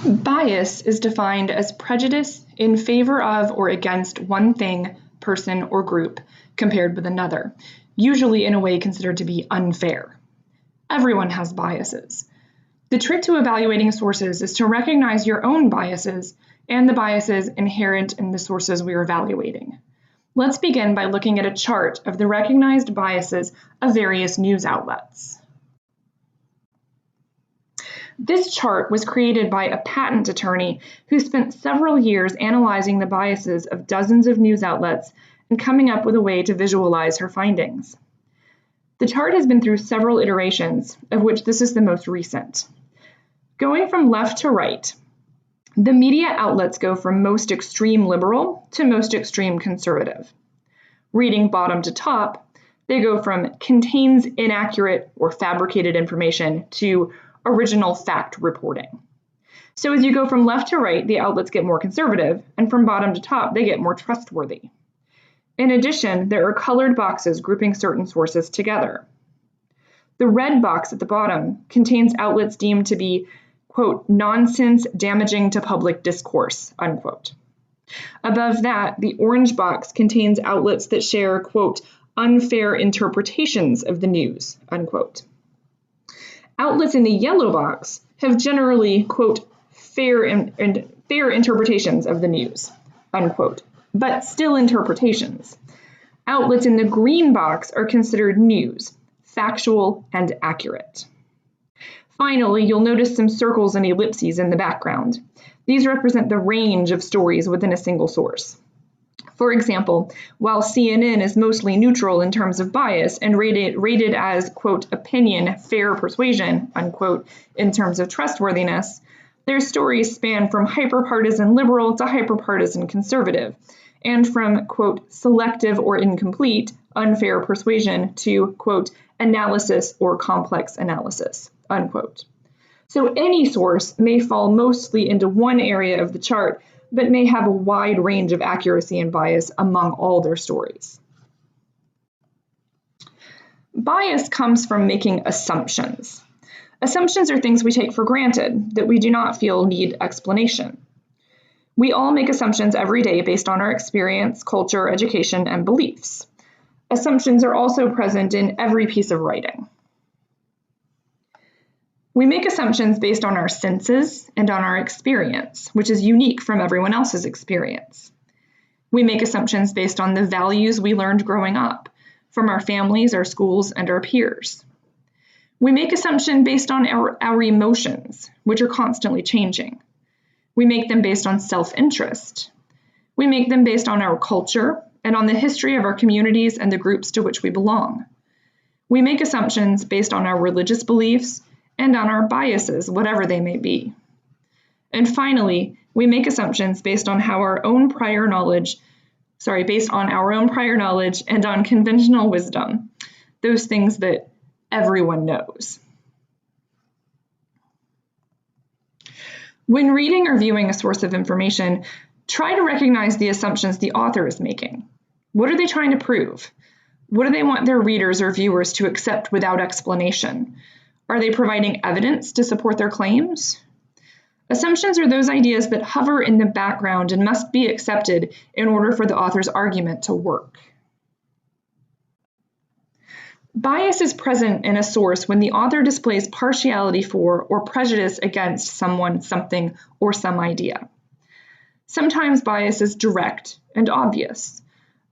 Bias is defined as prejudice in favor of or against one thing, person, or group compared with another, usually in a way considered to be unfair. Everyone has biases. The trick to evaluating sources is to recognize your own biases and the biases inherent in the sources we are evaluating. Let's begin by looking at a chart of the recognized biases of various news outlets. This chart was created by a patent attorney who spent several years analyzing the biases of dozens of news outlets and coming up with a way to visualize her findings. The chart has been through several iterations, of which this is the most recent. Going from left to right, the media outlets go from most extreme liberal to most extreme conservative. Reading bottom to top, they go from contains inaccurate or fabricated information to original fact reporting. So as you go from left to right, the outlets get more conservative, and from bottom to top, they get more trustworthy. In addition, there are colored boxes grouping certain sources together. The red box at the bottom contains outlets deemed to be, quote, nonsense damaging to public discourse, unquote. Above that, the orange box contains outlets that share, quote, unfair interpretations of the news, unquote. Outlets in the yellow box have generally, quote, fair interpretations of the news, unquote, but still interpretations. Outlets in the green box are considered news, factual and accurate. Finally, you'll notice some circles and ellipses in the background. These represent the range of stories within a single source. For example, while CNN is mostly neutral in terms of bias and rated as, quote, opinion, fair persuasion, unquote, in terms of trustworthiness, their stories span from hyperpartisan liberal to hyperpartisan conservative, and from, quote, selective or incomplete, unfair persuasion to, quote, analysis or complex analysis, unquote. So any source may fall mostly into one area of the chart, but may have a wide range of accuracy and bias among all their stories. Bias comes from making assumptions. Assumptions are things we take for granted that we do not feel need explanation. We all make assumptions every day based on our experience, culture, education, and beliefs. Assumptions are also present in every piece of writing. We make assumptions based on our senses and on our experience, which is unique from everyone else's experience. We make assumptions based on the values we learned growing up, from our families, our schools, and our peers. We make assumptions based on our emotions, which are constantly changing. We make them based on self-interest. We make them based on our culture and on the history of our communities and the groups to which we belong. We make assumptions based on our religious beliefs and on our biases, whatever they may be. And finally, we make assumptions based on our own prior knowledge and on conventional wisdom, those things that everyone knows. When reading or viewing a source of information, try to recognize the assumptions the author is making. What are they trying to prove? What do they want their readers or viewers to accept without explanation? Are they providing evidence to support their claims? Assumptions are those ideas that hover in the background and must be accepted in order for the author's argument to work. Bias is present in a source when the author displays partiality for or prejudice against someone, something, or some idea. Sometimes bias is direct and obvious.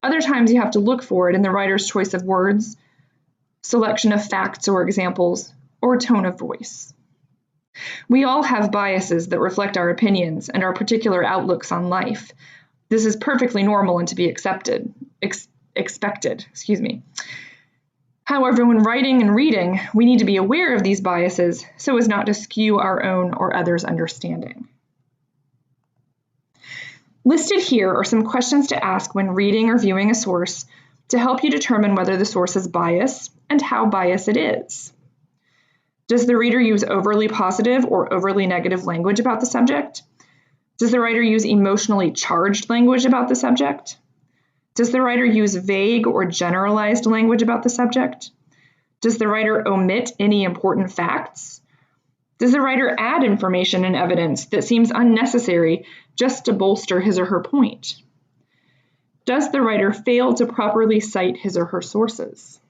Other times you have to look for it in the writer's choice of words, selection of facts or examples, or tone of voice. We all have biases that reflect our opinions and our particular outlooks on life. This is perfectly normal and to be expected. However, when writing and reading, we need to be aware of these biases so as not to skew our own or others' understanding. Listed here are some questions to ask when reading or viewing a source to help you determine whether the source is biased and how biased it is. Does the reader use overly positive or overly negative language about the subject? Does the writer use emotionally charged language about the subject? Does the writer use vague or generalized language about the subject? Does the writer omit any important facts? Does the writer add information and evidence that seems unnecessary just to bolster his or her point? Does the writer fail to properly cite his or her sources?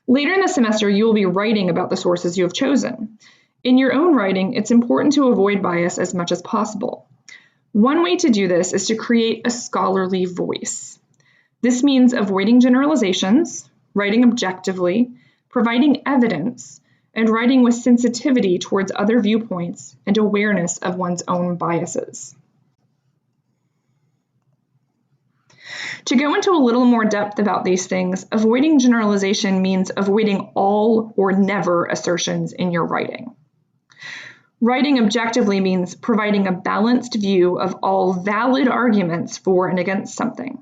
Later in the semester, you will be writing about the sources you have chosen. In your own writing, it's important to avoid bias as much as possible. One way to do this is to create a scholarly voice. This means avoiding generalizations, writing objectively, providing evidence, and writing with sensitivity towards other viewpoints and awareness of one's own biases. To go into a little more depth about these things, avoiding generalization means avoiding all or never assertions in your writing. Writing objectively means providing a balanced view of all valid arguments for and against something.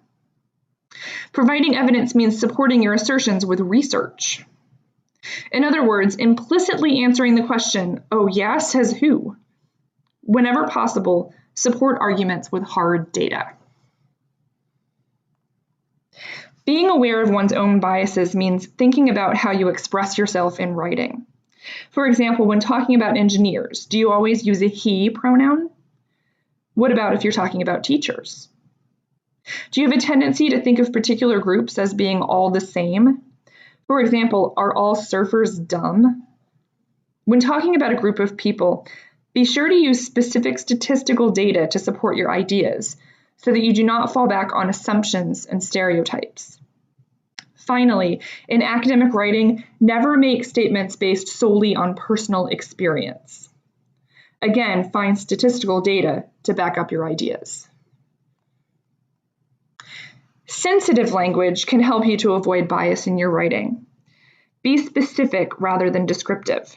Providing evidence means supporting your assertions with research. In other words, implicitly answering the question, "Oh yeah, says who?" Whenever possible, support arguments with hard data. Being aware of one's own biases means thinking about how you express yourself in writing. For example, when talking about engineers, do you always use a he pronoun? What about if you're talking about teachers? Do you have a tendency to think of particular groups as being all the same? For example, are all surfers dumb? When talking about a group of people, be sure to use specific statistical data to support your ideas, so that you do not fall back on assumptions and stereotypes. Finally, in academic writing, never make statements based solely on personal experience. Again, find statistical data to back up your ideas. Sensitive language can help you to avoid bias in your writing. Be specific rather than descriptive.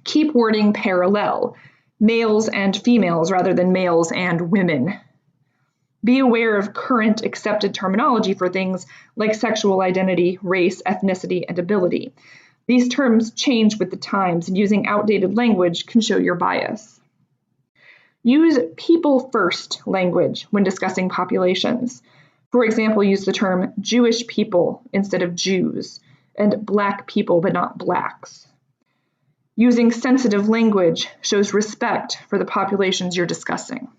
Keep wording parallel, males and females rather than males and women. Be aware of current accepted terminology for things like sexual identity, race, ethnicity, and ability. These terms change with the times, and using outdated language can show your bias. Use people-first language when discussing populations. For example, use the term Jewish people instead of Jews, and black people but not blacks. Using sensitive language shows respect for the populations you're discussing.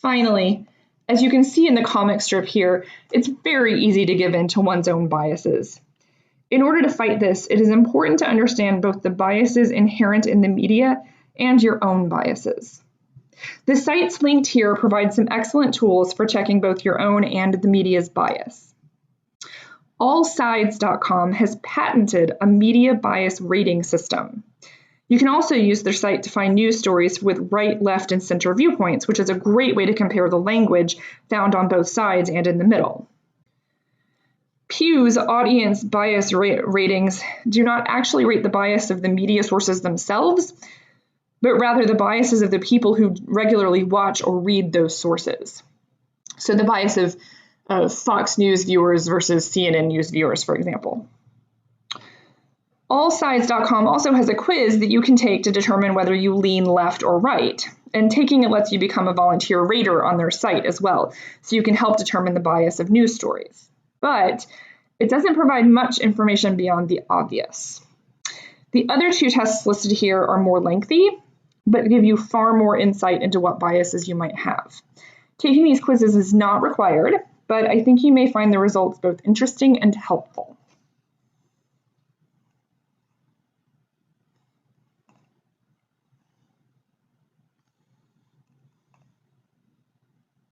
Finally, as you can see in the comic strip here, it's very easy to give in to one's own biases. In order to fight this, it is important to understand both the biases inherent in the media and your own biases. The sites linked here provide some excellent tools for checking both your own and the media's bias. Allsides.com has patented a media bias rating system. You can also use their site to find news stories with right, left, and center viewpoints, which is a great way to compare the language found on both sides and in the middle. Pew's audience bias ratings do not actually rate the bias of the media sources themselves, but rather the biases of the people who regularly watch or read those sources. So the bias of Fox News viewers versus CNN News viewers, for example. Allsides.com also has a quiz that you can take to determine whether you lean left or right, and taking it lets you become a volunteer rater on their site as well, so you can help determine the bias of news stories. But it doesn't provide much information beyond the obvious. The other two tests listed here are more lengthy, but give you far more insight into what biases you might have. Taking these quizzes is not required, but I think you may find the results both interesting and helpful.